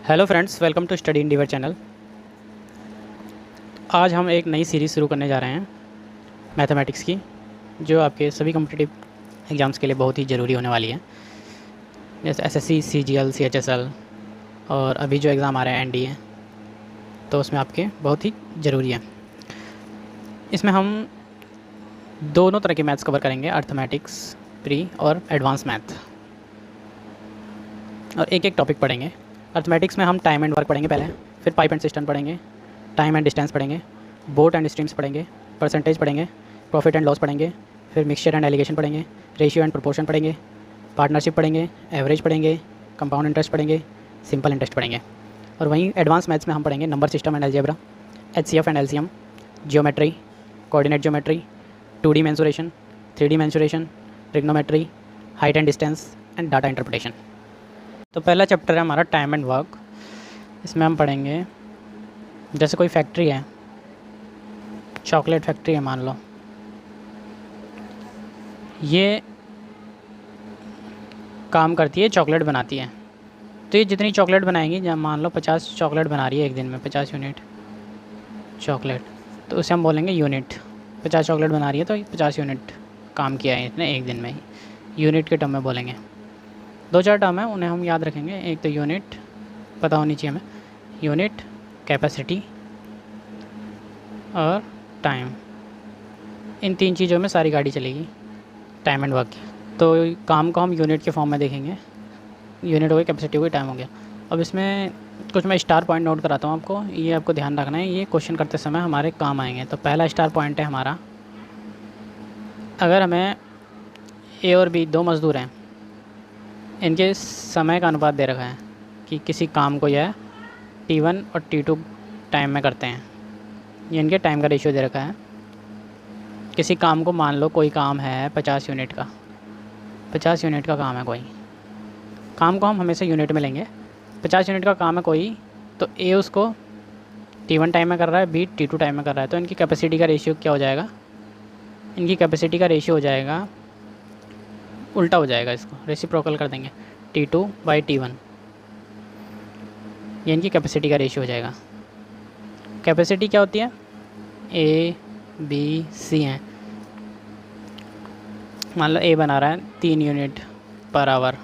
Hello friends, welcome to study endeavour channel. आज हम एक नई सीरीज़ शुरू करने जा रहे हैं मैथमेटिक्स की, जो आपके सभी कॉम्पिटिटिव एग्ज़ाम्स के लिए बहुत ही ज़रूरी होने वाली है, जैसे एसएससी, सीजीएल, सीएचएसएल और अभी जो एग्ज़ाम आ रहे हैं एनडीए, तो उसमें आपके बहुत ही ज़रूरी है। इसमें हम दोनों तरह के मैथ्स कवर करेंगे, अर्थमेटिक्स प्री और एडवांस मैथ, और एक एक टॉपिक पढ़ेंगे। अर्थमेटिक्स में हम टाइम एंड वर्क पढ़ेंगे पहले, फिर पाइप एंड सिस्टम पढ़ेंगे, टाइम एंड डिस्टेंस पढ़ेंगे, बोट एंड स्ट्रीम्स पढ़ेंगे, परसेंटेज पढ़ेंगे, प्रॉफिट एंड लॉस पढ़ेंगे, फिर मिक्सचर एंड एलिगेशन पढ़ेंगे, रेशियो एंड प्रोपोर्शन पढ़ेंगे, पार्टनरशिप पढ़ेंगे, एवरेज पढ़ेंगे, कंपाउंड इंटरेस्ट पढ़ेंगे, सिंपल इंटरेस्ट पढ़ेंगे। और वहीं एडवांस मैथ्स में हम पढ़ेंगे number system and algebra, HCF and LCM, geometry, coordinate geometry, 2D mensuration, 3D mensuration, trigonometry, height and distance and data interpretation. तो पहला चैप्टर है हमारा टाइम एंड वर्क। इसमें हम पढ़ेंगे, जैसे कोई फैक्ट्री है, चॉकलेट फैक्ट्री है मान लो, ये काम करती है, चॉकलेट बनाती है। तो ये जितनी चॉकलेट बनाएंगी, जब मान लो 50 चॉकलेट बना रही है एक दिन में, 50 यूनिट चॉकलेट, तो उसे हम बोलेंगे यूनिट। 50 चॉकलेट बना रही है तो 50 यूनिट काम किया है इसने एक दिन में ही, यूनिट के टर्म में बोलेंगे। दो चार टर्म है, उन्हें हम याद रखेंगे। एक तो यूनिट पता होनी चाहिए हमें, यूनिट, कैपेसिटी और टाइम। इन तीन चीज़ों में सारी गाड़ी चलेगी टाइम एंड वर्क की। तो काम को हम यूनिट के फॉर्म में देखेंगे, यूनिट हो गई, कैपेसिटी हो गई, टाइम हो गया। अब इसमें कुछ मैं स्टार पॉइंट नोट कराता हूँ आपको, ये आपको ध्यान रखना है, ये क्वेश्चन करते समय हमारे काम आएंगे। तो पहला स्टार पॉइंट है हमारा, अगर हमें ए और बी दो मज़दूर हैं, इनके समय का अनुपात दे रखा है कि किसी काम को यह T1 और T2 टाइम में करते हैं, ये इनके टाइम का रेशियो दे रखा है। किसी काम को मान लो, कोई काम है 50 यूनिट का, 50 यूनिट का काम है, कोई काम को हम हमेशा यूनिट में लेंगे। 50 यूनिट का काम है कोई, तो ए उसको T1 टाइम में कर रहा है, बी T2 टाइम में कर रहा है, तो इनकी कैपेसिटी का रेशियो क्या हो जाएगा, इनकी कैपेसिटी का रेशियो हो जाएगा, उल्टा हो जाएगा, इसको रेसिप्रोकल कर देंगे, T2/T1, ये इनकी कैपेसिटी का रेशियो हो जाएगा। कैपेसिटी क्या होती है, ए बी सी हैं, मान लो ए बना रहा है 3 यूनिट पर आवर,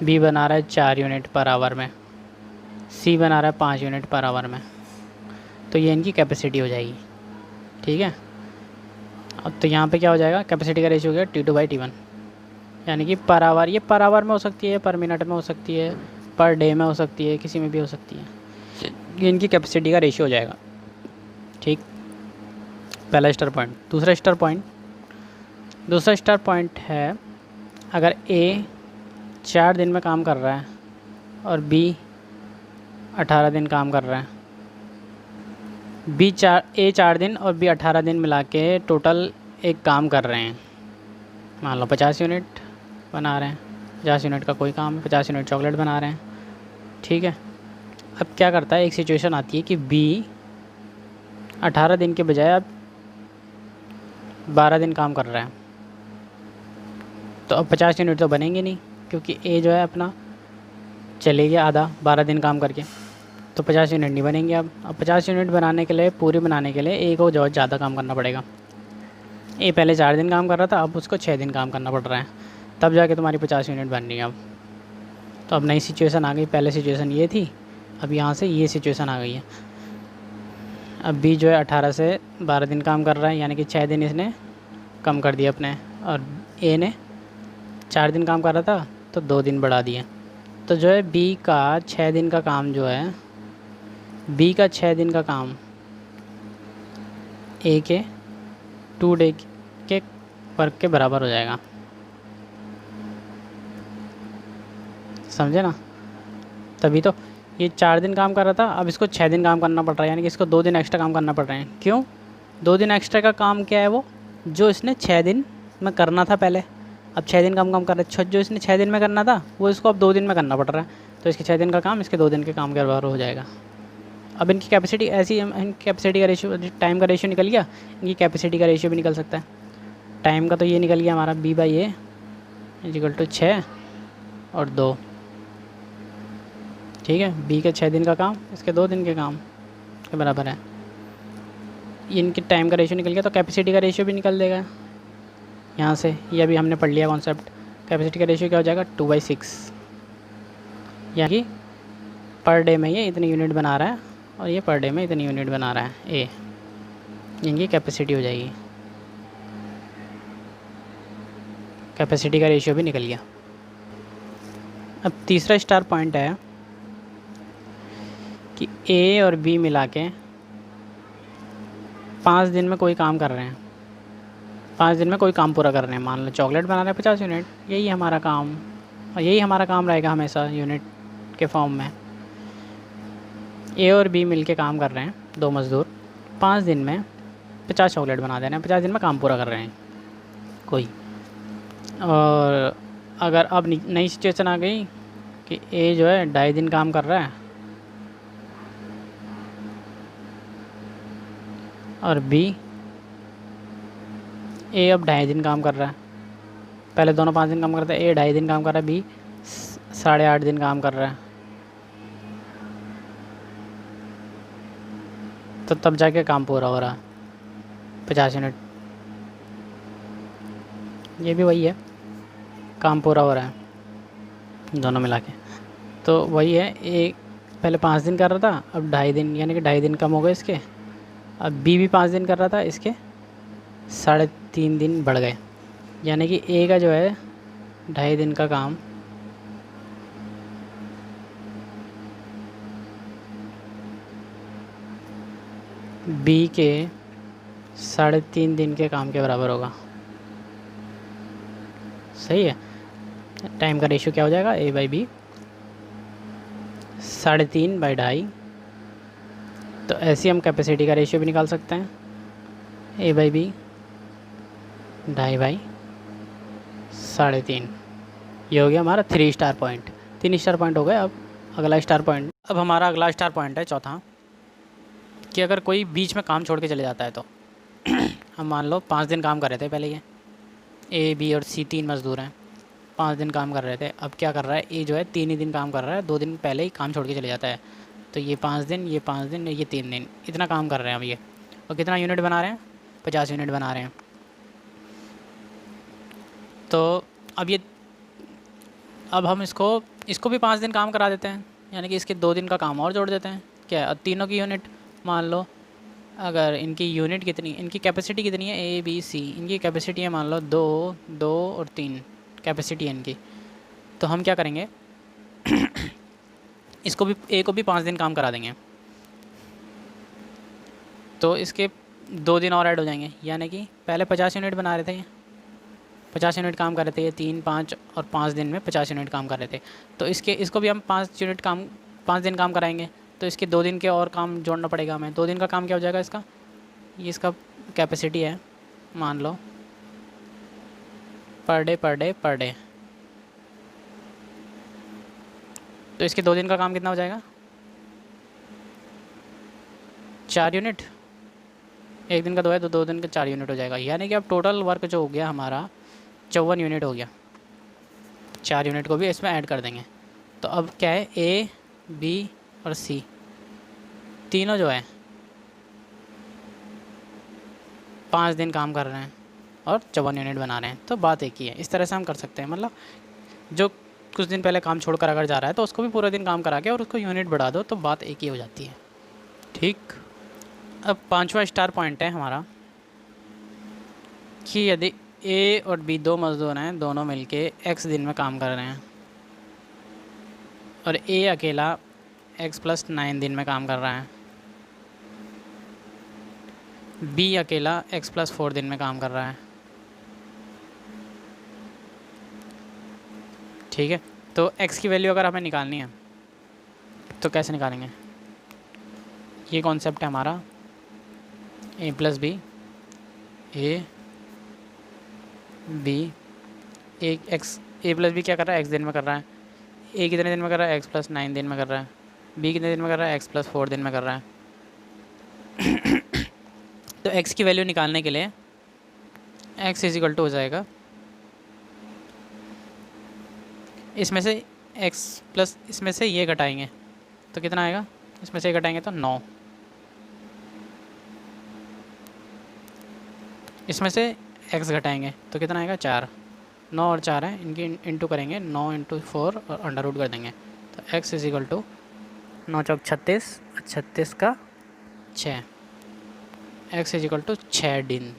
बी बना रहा है 4 यूनिट पर आवर में, सी बना रहा है 5 यूनिट पर आवर में, तो ये इनकी कैपेसिटी हो जाएगी। ठीक है, अब तो यहाँ पे क्या हो जाएगा, कैपेसिटी का रेशियो हो गया T2/T1, यानी कि पर आवर, ये पर आवर में हो सकती है, पर मिनट में हो सकती है, पर डे में हो सकती है, किसी में भी हो सकती है, ये इनकी कैपेसिटी का रेशियो हो जाएगा। ठीक, पहला स्टार पॉइंट। दूसरा स्टार पॉइंट है, अगर ए 4 दिन में काम कर रहा है और बी 18 दिन काम कर रहा है, ए 4 दिन और बी 18 दिन मिला के टोटल एक काम कर रहे हैं, मान लो 50 यूनिट बना रहे हैं, 50 यूनिट का कोई काम है, 50 यूनिट चॉकलेट बना रहे हैं। ठीक है, अब क्या करता है, एक सिचुएशन आती है कि बी 18 दिन के बजाय अब 12 दिन काम कर रहा है, तो अब 50 यूनिट तो बनेंगे नहीं, क्योंकि ए जो है अपना चले गया आधा 12 दिन काम करके, तो 50 यूनिट नहीं बनेंगे। अब 50 यूनिट बनाने के लिए, पूरी बनाने के लिए ए को जो ज़्यादा काम करना पड़ेगा। ए पहले 4 दिन काम कर रहा था, अब उसको 6 दिन काम करना पड़ रहा है, तब जाके तुम्हारी 50 यूनिट बन रही है। अब तो अब नई सिचुएशन आ गई, पहले सिचुएशन ये थी, अब यहाँ से ये सिचुएशन आ गई है। अब बी जो है 18 से 12 दिन काम कर रहा है, यानी कि 6 दिन इसने कम कर दिया अपने, और ए ने 4 दिन काम कर रहा था तो 2 दिन बढ़ा दिए। तो जो है बी का 6 दिन का काम जो है, बी का 6 दिन का काम ए के 2 डे के वर्क के बराबर हो जाएगा। समझे ना, तभी तो ये 4 दिन काम कर रहा था, अब इसको 6 दिन काम करना पड़ रहा है, यानी कि इसको 2 दिन एक्स्ट्रा काम करना पड़ रहे हैं। क्यों 2 दिन एक्स्ट्रा का काम, क्या है वो, जो इसने 6 दिन में करना था पहले, अब 6 दिन काम कर रहा है, जो इसने 6 दिन में करना था वो इसको अब 2 दिन में करना पड़ रहा है, तो इसके 6 दिन का काम इसके 2 दिन के काम के बराबर हो जाएगा। अब इनकी कैपेसिटी ऐसी, इनकी कैपेसिटी का रेशियो, टाइम का रेशियो निकल गया, इनकी कैपेसिटी का रेशियो भी निकल सकता है। टाइम का तो ये निकल गया हमारा B/A = 6 और 2, ठीक है, बी के 6 दिन का काम इसके 2 दिन के काम के बराबर है। इनके टाइम का रेशियो निकल गया, तो कैपेसिटी का रेशियो भी निकल देगा यहाँ से। ये अभी हमने पढ़ लिया कॉन्सेप्ट। कैपेसिटी का रेशियो क्या हो जाएगा 2/6, यानी कि पर डे में ये इतनी यूनिट बना रहा है और ये पर डे में इतनी यूनिट बना रहा है ए, इनकी कैपेसिटी हो जाएगी। कैपेसिटी का रेशियो भी निकल गया। अब तीसरा स्टार पॉइंट है कि ए और बी मिला के 5 दिन में कोई काम कर रहे हैं, 5 दिन में कोई काम पूरा कर रहे हैं। मान लो चॉकलेट बना रहे हैं 50 यूनिट, यही हमारा काम, और यही हमारा काम रहेगा हमेशा यूनिट के फॉर्म में। ए और बी मिल के काम कर रहे हैं, 2 मज़दूर 5 दिन में 50 चॉकलेट बना दे रहे हैं, 50 दिन में काम पूरा कर रहे हैं कोई। और अगर अब नई सिचुएशन आ गई कि ए जो है 2.5 दिन काम कर रहा है और बी, ए अब 2.5 दिन काम कर रहा है। पहले दोनों 5 दिन काम करते हैं, ए 2.5 दिन काम कर रहा है, बी 8.5 दिन काम कर रहा है। तो तब जाके काम पूरा हो रहा है 50 यूनिट। ये भी वही है, काम पूरा हो रहा है दोनों मिला के। तो वही है, एक पहले 5 दिन कर रहा था, अब 2.5 दिन, यानी कि 2.5 दिन कम हो गए इसके। अब बी भी 5 दिन कर रहा था, इसके 3.5 दिन बढ़ गए, यानी कि ए का जो है 2.5 दिन का काम बी के 3.5 दिन के काम के बराबर होगा। सही है। टाइम का रेशियो क्या हो जाएगा A/B 3.5/2.5। तो ऐसे हम कैपेसिटी का रेशियो भी निकाल सकते हैं, A/B 2.5/3.5। ये हो गया हमारा 3 स्टार पॉइंट। 3 स्टार पॉइंट हो गए। अब अगला स्टार पॉइंट, अब हमारा अगला स्टार पॉइंट है चौथा, कि अगर कोई बीच में काम छोड़ के चले जाता है तो हम मान लो 5 दिन काम कर रहे थे पहले, ये A, B और C 3 मज़दूर हैं, 5 दिन काम कर रहे थे। अब क्या कर रहा है, ए जो है 3 ही दिन काम कर रहा है, 2 दिन पहले ही काम छोड़ के चले जाता है। तो ये 5 दिन, ये 5 दिन, ये 3 दिन, इतना काम कर रहे हैं अब ये। और कितना यूनिट बना रहे हैं, 50 यूनिट बना रहे हैं। तो अब हम इसको भी 5 दिन काम करा देते हैं, यानी कि इसके 2 दिन का काम और जोड़ देते हैं। क्या है, तीनों की यूनिट मान लो, अगर इनकी यूनिट कितनी, इनकी कैपेसिटी कितनी है, A, B, C, इनकी कैपेसिटी है मान लो 2, 2 और 3 कैपेसिटी है इनकी। तो हम क्या करेंगे इसको भी, ए को भी 5 दिन काम करा देंगे, तो इसके 2 दिन और ऐड हो जाएंगे, यानी कि पहले 50 यूनिट बना रहे थे, 50 यूनिट काम कर रहे थे, ये 3, 5 और 5 दिन में 50 यूनिट काम कर रहे थे। तो इसको भी हम 5 दिन काम कराएंगे, तो इसके 2 दिन के और काम जोड़ना पड़ेगा हमें। 2 दिन का काम क्या हो जाएगा इसका, ये इसका कैपेसिटी है मान लो पर डे। तो इसके 2 दिन का काम कितना हो जाएगा, 4 यूनिट। 1 दिन का 2 है तो 2 दिन का 4 यूनिट हो जाएगा, यानी कि अब टोटल वर्क जो हो गया हमारा 54 यूनिट हो गया। 4 यूनिट को भी इसमें ऐड कर देंगे। तो अब क्या है, A, B और C तीनों जो है 5 दिन काम कर रहे हैं और 54 यूनिट बना रहे हैं। तो बात एक ही है, इस तरह से हम कर सकते हैं। मतलब जो कुछ दिन पहले काम छोड़कर अगर जा रहा है तो उसको भी पूरा दिन काम करा के और उसको यूनिट बढ़ा दो, तो बात एक ही हो जाती है। ठीक। अब 5वां स्टार पॉइंट है हमारा कि यदि A और B 2 मज़दूर हैं, दोनों मिलके X दिन में काम कर रहे हैं और A अकेला X + 9 दिन में काम कर रहा है, B अकेला X + 4 दिन में काम कर रहा है। ठीक है। तो X की वैल्यू अगर हमें निकालनी है तो कैसे निकालेंगे, ये कॉन्सेप्ट है हमारा A + B, A B, A + B क्या कर रहा है, X दिन में कर रहा है। A कितने दिन में कर रहा है, X + 9 दिन में कर रहा है। B कितने दिन में कर रहा है, X + 4 दिन में कर रहा है। तो X की वैल्यू निकालने के लिए X = हो जाएगा, इसमें से X प्लस इसमें से ये घटाएंगे, तो कितना आएगा, इसमें से घटाएंगे तो 9, इसमें से x घटाएंगे तो कितना आएगा 4, 9 और 4 है, इनकी इंटू करेंगे, 9 इंटू 4 और अंडर रूट कर देंगे, तो x इज इक्वल टू 9 चौक 36, 36 का 6, x इज इक्वल टू 6 दिन,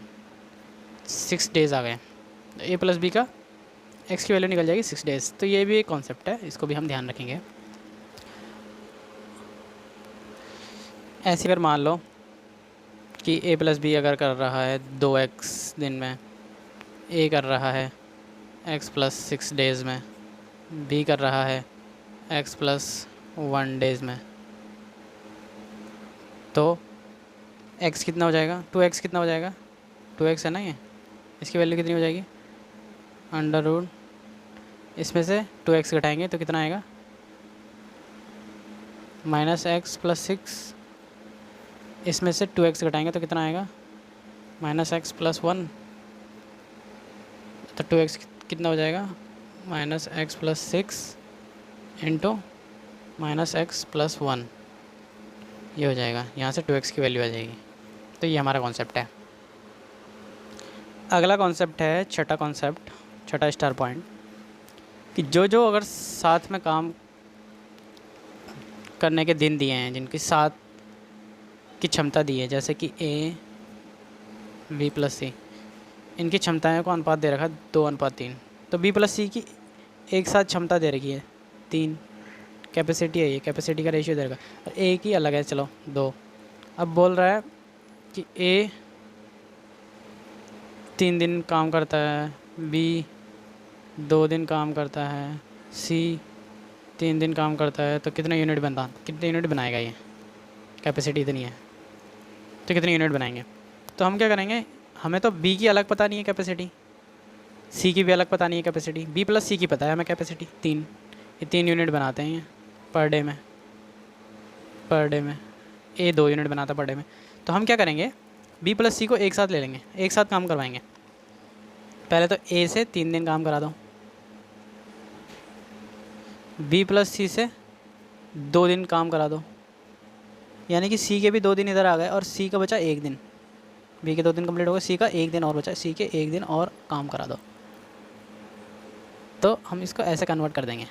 6 डेज़ आ गए। तो a प्लस बी का x की वैल्यू निकल जाएगी 6 डेज़। तो ये भी एक कॉन्सेप्ट है, इसको भी हम ध्यान रखेंगे। ऐसे अगर मान लो कि a प्लस बी अगर कर रहा है 2x दिन में, a कर रहा है x प्लस 6 डेज़ में, b कर रहा है x प्लस 1 डेज़ में, तो x कितना हो जाएगा, 2x कितना हो जाएगा, 2x है ना ये, इसकी वैल्यू कितनी हो जाएगी, अंडर रूट, इसमें से 2x घटाएंगे तो कितना आएगा, माइनस एक्स प्लस 6, इसमें से 2x घटाएंगे तो कितना आएगा, माइनस एक्स प्लस 1, तो 2x कितना हो जाएगा, minus x plus 6 into minus x plus 1, ये हो जाएगा, यहाँ से 2x की वैल्यू आ जाएगी। तो ये हमारा कॉन्सेप्ट है। अगला कॉन्सेप्ट है छठा कॉन्सेप्ट, छठा स्टार पॉइंट, कि जो अगर साथ में काम करने के दिन दिए हैं, जिनकी साथ की क्षमता दी है, जैसे कि a b प्लस सी, इनकी क्षमताएं को अनुपात दे रखा है 2:3, तो b प्लस सी की एक साथ क्षमता दे रखी है 3, कैपेसिटी है, ये कैपेसिटी का रेशियो दे रखा है, और a की अलग है, चलो 2। अब बोल रहा है कि a 3 दिन काम करता है, b 2 दिन काम करता है, c 3 दिन काम करता है, तो कितने यूनिट बनाएगा ये, कैपेसिटी इतनी है, तो कितनी यूनिट बनाएंगे। तो हम क्या करेंगे, हमें तो b की अलग पता नहीं है कैपेसिटी, c की भी अलग पता नहीं है कैपेसिटी, b प्लस c की पता है हमें कैपेसिटी 3, ये 3 यूनिट बनाते हैं ये पर डे में, a 2 यूनिट बनाता पर डे में। तो हम क्या करेंगे, b प्लस c को एक साथ ले लेंगे, एक साथ काम करवाएंगे। पहले तो a से 3 दिन काम करा दो, b प्लस c से 2 दिन काम करा दो, यानी कि c के भी 2 दिन इधर आ गए और c का बचा 1 दिन, b के 2 दिन कंप्लीट हो गए, c का 1 दिन और बचा, c के 1 दिन और काम करा दो। तो हम इसको ऐसे कन्वर्ट कर देंगे,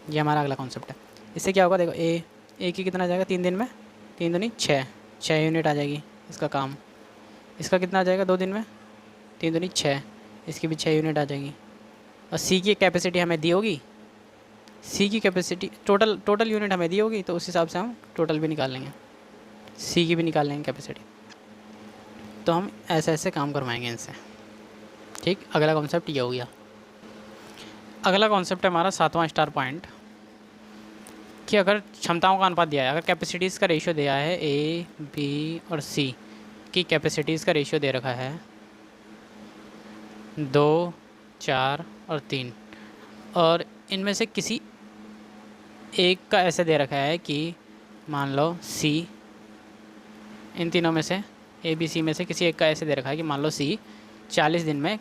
ये हमारा अगला कॉन्सेप्ट है। इससे क्या होगा, देखो a की कितना आ जाएगा 3 दिन में, 3 दूनी 6 यूनिट आ जाएगी इसका काम, इसका कितना आ जाएगा 2 दिन में, 3 दूनी 6, इसकी भी 6 यूनिट आ जाएगी। और c की कैपेसिटी हमें दी होगी, c की कैपेसिटी टोटल यूनिट हमें दी होगी, तो उस हिसाब से हम टोटल भी निकाल लेंगे, c की भी निकाल लेंगे कैपेसिटी। तो हम ऐसे काम करवाएंगे इनसे, ठीक। अगला कॉन्सेप्ट ये हो गया। अगला कॉन्सेप्ट है हमारा 7वां स्टार पॉइंट, कि अगर क्षमताओं का अनुपात दिया है, अगर कैपेसिटीज़ का रेशियो दिया है a, b और c की कैपेसिटीज़ का रेशियो दे रखा है 2, 4 और 3, और इनमें से किसी एक का ऐसे दे रखा है कि मान लो c, इन तीनों में से a b c में से किसी एक का ऐसे दे रखा है कि मान लो c 40 दिन में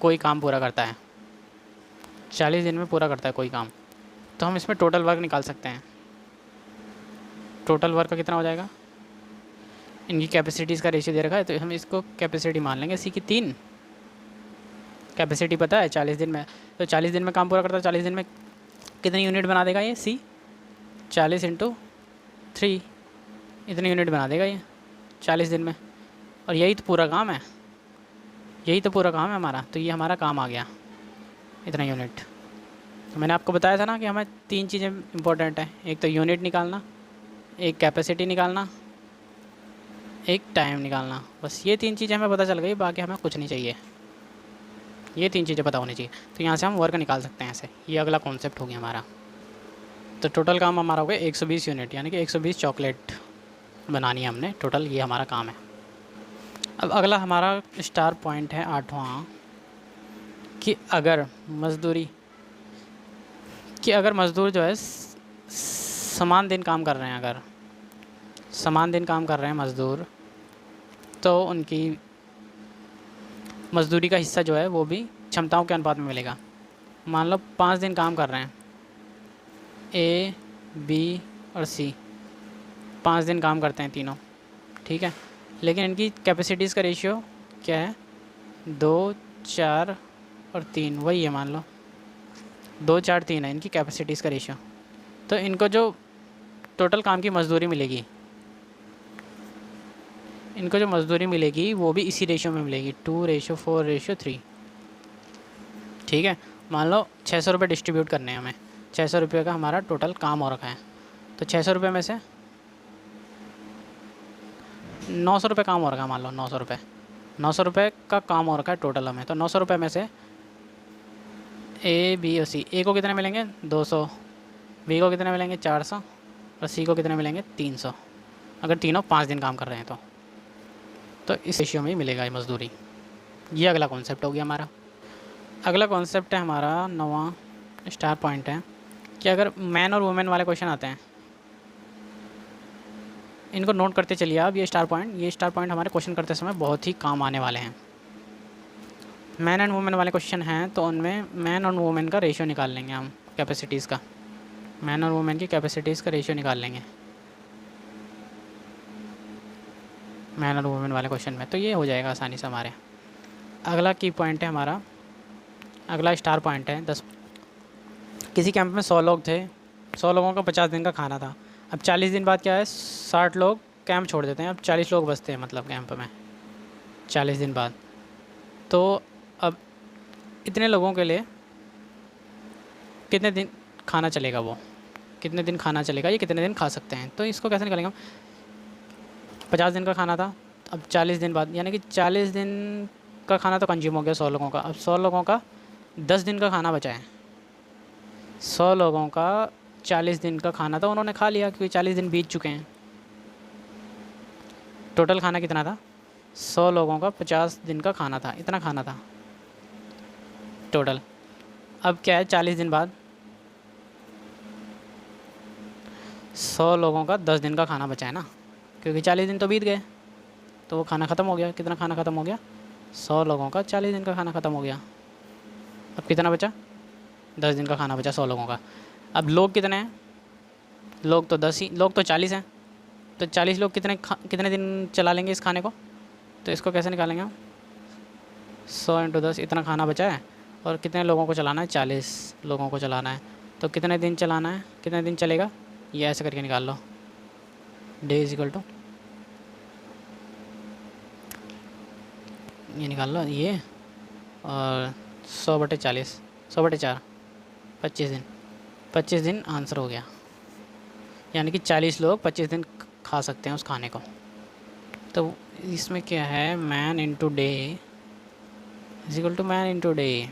कोई काम पूरा करता है, 40 दिन में पूरा करता है कोई काम, तो हम इसमें टोटल वर्क निकाल सकते हैं। टोटल वर्क का कितना हो जाएगा, इनकी कैपेसिटीज़ का रेशियो दे रखा है, तो हम इसको कैपेसिटी मान लेंगे c की 3, कैपेसिटी पता है 40 दिन में, तो 40 दिन में काम पूरा करता है, 40 दिन में कितनी यूनिट बना देगा ये c, 40 इंटू 3, इतनी यूनिट बना देगा ये 40 दिन में। और यही तो पूरा काम है, यही तो पूरा काम है हमारा, तो ये हमारा काम आ गया इतना यूनिट। तो मैंने आपको बताया था ना कि हमें 3 चीज़ें इंपॉर्टेंट हैं, एक तो यूनिट निकालना, एक कैपेसिटी निकालना, एक टाइम निकालना, बस ये 3 चीज़ें हमें पता चल गई, बाकी हमें कुछ नहीं चाहिए, ये 3 चीज़ें पता होनी चाहिए। तो यहाँ से हम वर्क निकाल सकते हैं ऐसे, ये अगला कॉन्सेप्ट हो गया हमारा। तो टोटल काम हमारा हो गया 120 यूनिट, यानी कि 120 चॉकलेट बनानी है हमने टोटल, ये हमारा काम है। अब अगला हमारा स्टार पॉइंट है 8वां, कि अगर मज़दूर जो है समान दिन काम कर रहे हैं, अगर समान दिन काम कर रहे हैं मज़दूर, तो उनकी मज़दूरी का हिस्सा जो है वो भी क्षमताओं के अनुपात में मिलेगा। मान लो 5 दिन काम कर रहे हैं, a, b, और सी, 5 दिन काम करते हैं तीनों, ठीक है। लेकिन इनकी कैपेसिटीज़ का रेशियो क्या है, 2, 4 और 3, वही है मान लो, 2, 4, 3 है इनकी कैपेसिटीज़ का रेशियो। तो इनको जो टोटल काम की मज़दूरी मिलेगी, इनको जो मज़दूरी मिलेगी वो भी इसी रेशियो में मिलेगी, 2:4:3, ठीक है। मान लो 600 रुपये डिस्ट्रीब्यूट करने हैं हमें, 600 रुपये का हमारा टोटल काम हो रखा है। तो 600 रुपये में से 900 रुपये काम हो रखा है, मान लो 900 रुपये, 900 रुपये का काम हो रखा है टोटल हमें। तो 900 रुपये में से ए, बी और सी, ए को कितने मिलेंगे 200, बी को कितने मिलेंगे 400 और सी को कितने मिलेंगे 300, अगर तीनों 5 दिन काम कर रहे हैं तो इस रेशियो में ही मिलेगा ये मज़दूरी। ये अगला कॉन्सेप्ट हो गया हमारा। अगला कॉन्सेप्ट है हमारा 9वां स्टार पॉइंट है कि अगर मैन और वुमेन वाले क्वेश्चन आते हैं, इनको नोट करते चलिए आप। ये स्टार पॉइंट हमारे क्वेश्चन करते समय बहुत ही काम आने वाले हैं। मैन एंड वुमेन वाले क्वेश्चन हैं तो उनमें मैन और वुमेन का रेशियो निकाल लेंगे हम, कैपेसिटीज़ का, मैन और वुमेन की कैपेसिटीज़ का रेशियो निकाल लेंगे मैन और वुमेन वाले क्वेश्चन में। तो ये हो जाएगा आसानी से हमारे। अगला की पॉइंट है हमारा, अगला स्टार पॉइंट है 10। किसी कैंप में 100 लोग थे, 100 लोगों का 50 दिन का खाना था। अब 40 दिन बाद क्या है, 60 लोग कैंप छोड़ देते हैं, अब 40 लोग बचते हैं मतलब कैंप में 40 दिन बाद। तो अब इतने लोगों के लिए कितने दिन खाना चलेगा, वो कितने दिन खाना चलेगा, ये कितने दिन खा सकते हैं। तो इसको कैसे निकालेंगे हम, 50 दिन का खाना था, अब 40 दिन बाद, यानी कि 40 दिन का खाना तो कंज्यूम हो गया 100 लोगों का। अब 100 लोगों का 10 दिन का खाना बचा है। 100 लोगों का 40 दिन का खाना था, उन्होंने खा लिया क्योंकि 40 दिन बीत चुके हैं। टोटल खाना कितना था, 100 लोगों का 50 दिन का खाना था, इतना खाना था टोटल। अब क्या है, 40 दिन बाद 100 लोगों का 10 दिन का खाना बचा है ना, क्योंकि 40 दिन तो बीत गए, तो वो खाना ख़त्म हो गया। कितना खाना ख़त्म हो गया, 100 लोगों का 40 दिन का खाना ख़त्म हो गया। अब कितना बचा, 10 दिन का खाना बचा 100 लोगों का। अब लोग कितने हैं, लोग तो 10 ही, लोग तो 40 हैं, तो 40 लोग कितने दिन चला लेंगे इस खाने को। तो इसको कैसे निकालेंगे हम, 100 × 10, इतना खाना बचा है और कितने लोगों को चलाना है, 40 लोगों को चलाना है। तो कितने दिन चलाना है, कितने दिन चलेगा, ये ऐसे करके निकाल लो। डे इज इक्वल टू, ये निकाल लो ये, और 100/40, 100/4, 25 दिन, 25 दिन आंसर हो गया। यानी कि 40 लोग 25 दिन खा सकते हैं उस खाने को। तो इसमें क्या है, man into day is equal to man into day,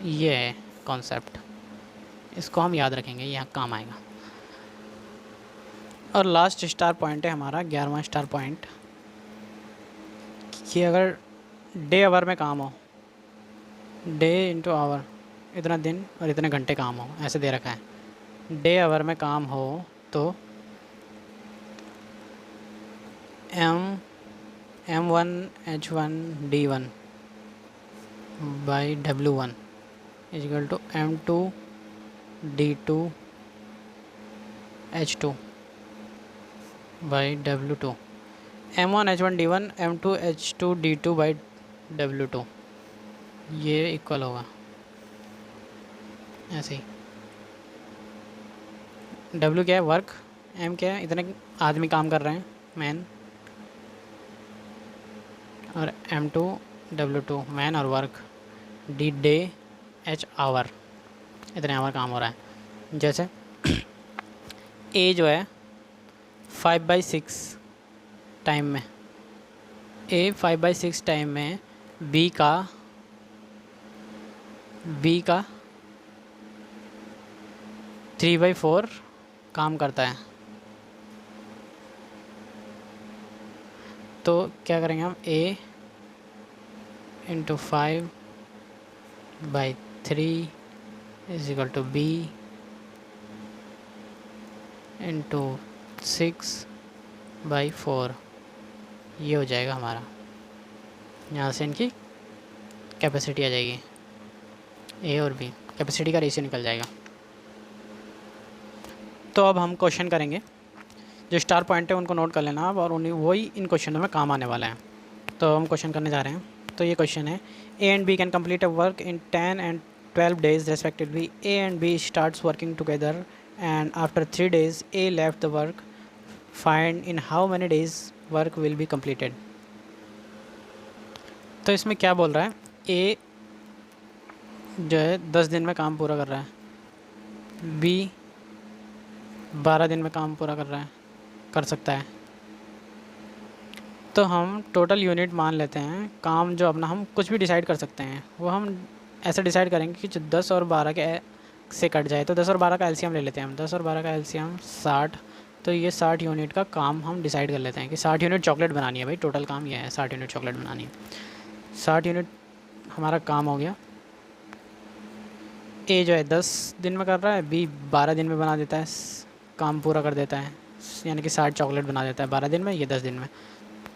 ये है कॉन्सेप्ट, इसको हम याद रखेंगे, यहाँ काम आएगा। और लास्ट स्टार पॉइंट है हमारा 11वां स्टार पॉइंट कि अगर डे आवर में काम हो, डे इंटू आवर, इतना दिन और इतने घंटे काम हो, ऐसे दे रखा है। डे आवर में काम हो तो M1H1D1 by W1 is equal to M2D2H2 by W2, M1H1D1 M2H2D2 by W2, ये इक्वल होगा ऐसे ही। W क्या है, वर्क, M क्या है, इतने आदमी काम कर रहे हैं मैन, और M2W2 मैन और work, D day, H hour, इतने आवर काम हो रहा है। जैसे A जो है 5/6 टाइम में, A 5/6 टाइम में B का 3/4 काम करता है। तो क्या करेंगे हम, A × 5/3 is equal to B × 6/4, ये हो जाएगा हमारा। यहाँ से इनकी कैपेसिटी आ जाएगी, A और B कैपेसिटी का रेशियो निकल जाएगा। तो अब हम क्वेश्चन करेंगे, जो स्टार पॉइंट है उनको नोट कर लेना आप, और उन्हीं वही इन क्वेश्चनों में काम आने वाला है। तो हम क्वेश्चन करने जा रहे हैं। तो ये क्वेश्चन है, A and B can complete a work in 10 and 12 days respectively. A and B starts working together and after 3 days A left the work. Find in how many days work will be completed. तो इसमें क्या बोल रहा है, ए जो है 10 दिन में काम पूरा कर रहा है, बी 12 दिन में काम पूरा कर सकता है। तो हम टोटल यूनिट मान लेते हैं, काम जो अपना हम कुछ भी डिसाइड कर सकते हैं, वो हम ऐसे डिसाइड करेंगे कि जो 10 और 12 के से कट जाए। तो 10 और 12 का एलसीएम ले लेते हैं हम, 10 और 12 का एलसीएम 60। तो ये 60 यूनिट का काम हम डिसाइड कर लेते हैं कि 60 यूनिट चॉकलेट बनानी है भाई, टोटल काम ये है 60 यूनिट चॉकलेट बनानी है। 60 यूनिट हमारा काम हो गया। ए जो है 10 दिन में कर रहा है, बी 12 दिन में बना देता है, काम पूरा कर देता है, यानी कि 60 चॉकलेट बना देता है 12 दिन में, ये 10 दिन में।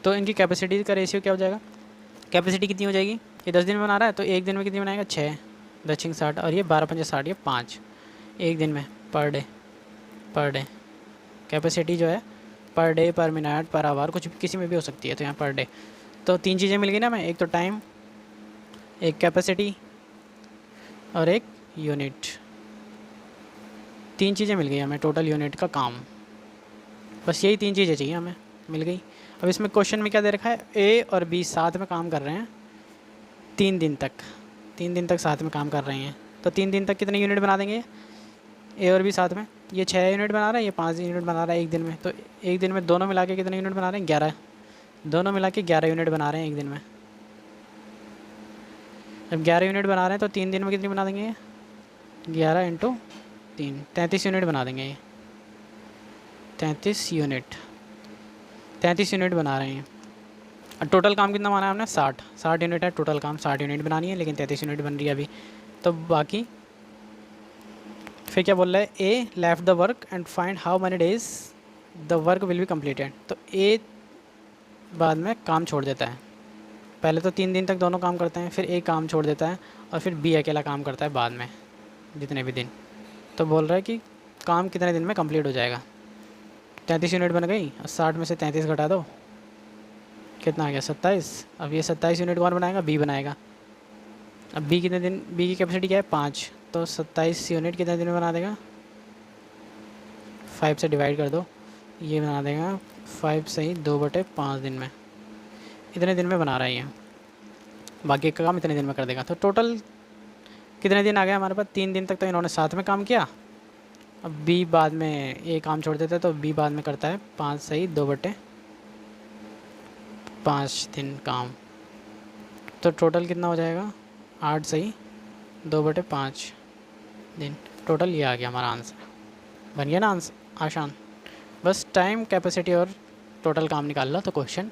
तो इनकी कैपेसिटी का रेशियो क्या हो जाएगा, कैपेसिटी कितनी हो जाएगी, ये 10 दिन में बना रहा है तो एक दिन में कितनी बनाएगा 6, 10 60, और ये 12 पंजे 60, ये 5 एक दिन में पर डे। कैपेसिटी जो है पर डे, पर मिनट, पर आवर, कुछ भी किसी में भी हो सकती है, तो यहाँ पर डे। तो 3 चीज़ें मिल गई ना हमें, एक तो टाइम, एक कैपेसिटी और एक यूनिट। 3 चीज़ें मिल गई हमें टोटल यूनिट का काम, बस यही 3 चीज़ें चाहिए हमें, मिल गई। अब इसमें क्वेश्चन में क्या दे रखा है, ए और बी साथ में काम कर रहे हैं 3 दिन तक साथ में काम कर रहे हैं। तो 3 दिन तक कितने यूनिट बना देंगे, ए और बी साथ में, ये 6 यूनिट बना रहा है, ये 5 यूनिट बना रहा है एक दिन में। तो एक दिन में दोनों मिला के कितने यूनिट बना रहे हैं, 11, दोनों मिला के 11 यूनिट बना रहे हैं एक दिन में। जब 11 यूनिट बना रहे हैं तो 3 दिन में कितनी बना देंगे, 11 × 3 33 यूनिट बना देंगे। ये 33 यूनिट बना रहे हैं। और टोटल काम कितना माना है हमने, 60 यूनिट है टोटल काम, 60 यूनिट बनानी है, लेकिन 33 यूनिट बन रही है अभी। तो बाकी फिर क्या बोल रहा है, A left the work and find how many days the work will be completed. तो ए बाद में काम छोड़ देता है, पहले तो 3 दिन तक दोनों काम करते हैं, फिर ए काम छोड़ देता है, और फिर बी अकेला काम करता है बाद में जितने भी दिन। तो बोल रहा है कि काम कितने दिन में कंप्लीट हो जाएगा। 33 यूनिट बन गई, और 60 में से 33 घटा दो, कितना आ गया 27। अब ये 27 यूनिट कौन बनाएगा, बी बनाएगा। अब बी कितने दिन, बी की कैपेसिटी क्या है 5, तो 27 यूनिट कितने दिन में बना देगा, 5 से डिवाइड कर दो, ये बना देगा 5 से ही 2/5 दिन में, इतने दिन में बना रहा है ये। बाकी का काम इतने दिन में कर देगा। तो टोटल कितने दिन आ गए हमारे पास, 3 दिन तक तो इन्होंने साथ में काम किया। अब बी बाद में ए काम छोड़ देता है, तो बी बाद में करता है 5 से ही 2/5 दिन काम। तो टोटल कितना हो जाएगा, 8 से ही 2/5 दिन। टोटल ये आ गया हमारा आंसर, बन गया ना आंसर आसान। बस टाइम, कैपेसिटी और टोटल काम निकाल लो तो क्वेश्चन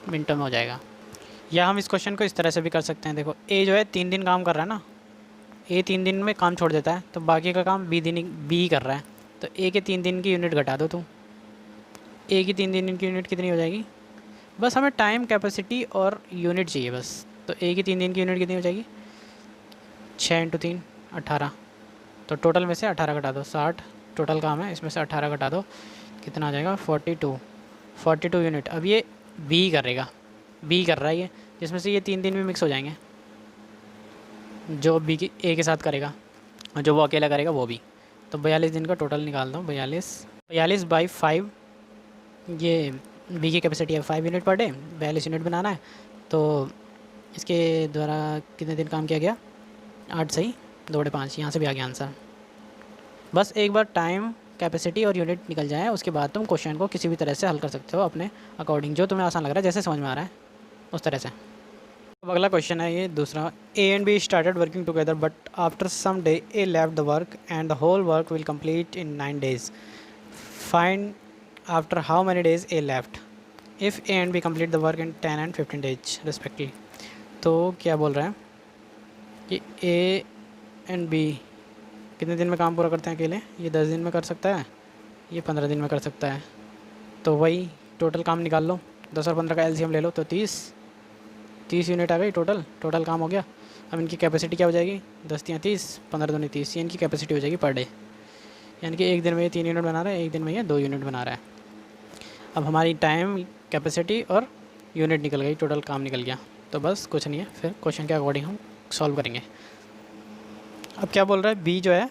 मिनटों में हो जाएगा। या हम इस क्वेश्चन को इस तरह से भी कर सकते हैं, देखो ए जो है 3 दिन काम कर रहा है ना, ए 3 दिन में काम छोड़ देता है, तो बाकी का काम बी कर रहा है। तो ए के 3 दिन की यूनिट घटा दो तुम, ए की 3 दिन की यूनिट कितनी हो जाएगी, बस हमें टाइम, कैपेसिटी और यूनिट चाहिए बस। तो ए की 3 दिन की यूनिट कितनी हो जाएगी, 6 × 3 18। तो टोटल में से 18 घटा दो, 60 टोटल काम है, इसमें से 18 घटा दो, कितना आ जाएगा 42 यूनिट। अब ये बी कर रहा है ये, जिसमें से ये 3 दिन में मिक्स हो जाएंगे, जो बी की ए के साथ करेगा और जो वो अकेला करेगा वो भी। तो 42 दिन का टोटल निकाल दो, 42/5, ये बी की कैपेसिटी है 5 यूनिट पर डे, 42 यूनिट बनाना है। तो इसके द्वारा कितने दिन काम किया गया, 8 से ही 2/5, यहाँ से भी आ गया आंसर। बस एक बार टाइम, कैपेसिटी और यूनिट निकल जाए, उसके बाद तुम क्वेश्चन को किसी भी तरह से हल कर सकते हो अपने अकॉर्डिंग, जो तुम्हें आसान लग रहा है, जैसे समझ में आ रहा है उस तरह से। अब अगला क्वेश्चन है ये दूसरा, A and B started working together but after some day A left the work and the whole work will complete in 9 days. Find after how many days A left if A and B complete the work in 10 and 15 days respectively. तो क्या बोल रहा है कि ए and B कितने दिन में काम पूरा करते हैं अकेले, ये 10 दिन में कर सकता है, ये 15 दिन में कर सकता है। तो वही टोटल काम निकाल लो, 10 और 15 का एलसीएम ले लो, तो 30 यूनिट आ गई, टोटल काम हो गया। अब इनकी कैपेसिटी क्या हो जाएगी, 10 × 30, 15 दूनी 30, ये इनकी कैपेसिटी हो जाएगी पर डे, यानी कि एक दिन में ये 3 यूनिट बना रहा है, एक दिन में ये 2 यूनिट बना रहा है। अब हमारी टाइम, कैपेसिटी और यूनिट निकल गई, टोटल काम निकल गया। तो बस कुछ नहीं है, फिर क्वेश्चन के अकॉर्डिंग हम सॉल्व करेंगे। अब क्या बोल रहा है, बी जो है,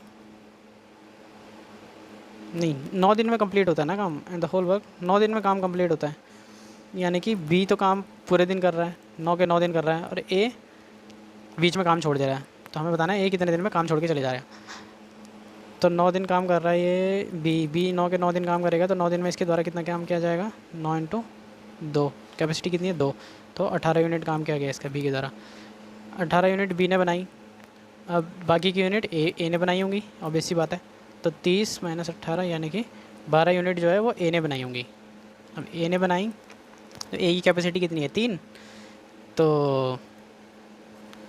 नहीं 9 दिन में कंप्लीट होता है ना काम, एंड द होल वर्क 9 दिन में काम कंप्लीट होता है। यानी कि बी तो काम पूरे दिन कर रहा है, 9 के 9 दिन कर रहा है, और ए बीच में काम छोड़ दे रहा है। तो हमें बताना है ए कितने दिन में काम छोड़ के चले जा रहा है। तो 9 दिन काम कर रहा है ये बी 9 के 9 दिन काम करेगा, तो 9 दिन में इसके द्वारा कितना काम किया जाएगा, 9 इंटू 2, कैपेसिटी कितनी है 2, तो 18 यूनिट काम किया गया इसका बी के द्वारा। 18 यूनिट बी ने बनाई, अब बाकी की यूनिट ए ने बनाई होंगी, ऑब्वियस सी बात है। तो 30 माइनस 18 यानी कि 12 यूनिट जो है वो ए ने बनाई होंगी। अब ए ने बनाई तो ए की कैपेसिटी कितनी है 3, तो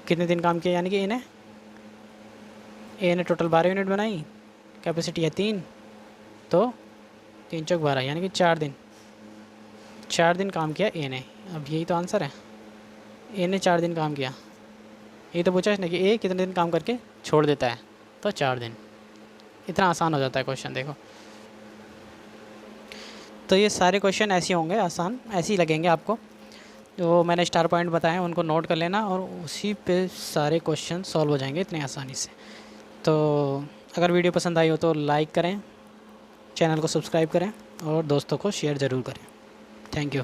कितने दिन काम किया, यानी कि ए ने टोटल 12 यूनिट बनाई, कैपेसिटी है 3, तो 3 चौक 12 यानी कि 4 दिन काम किया ए ने। अब यही तो आंसर है, ए ने 4 दिन काम किया। ये तो पूछा इसने कि ए कितने दिन काम करके छोड़ देता है, तो 4 दिन। इतना आसान हो जाता है क्वेश्चन, देखो। तो ये सारे क्वेश्चन ऐसे होंगे, आसान ऐसे ही लगेंगे आपको। जो मैंने स्टार पॉइंट बताए उनको नोट कर लेना, और उसी पे सारे क्वेश्चन सॉल्व हो जाएंगे इतनी आसानी से। तो अगर वीडियो पसंद आई हो तो लाइक करें, चैनल को सब्सक्राइब करें और दोस्तों को शेयर ज़रूर करें। Thank you.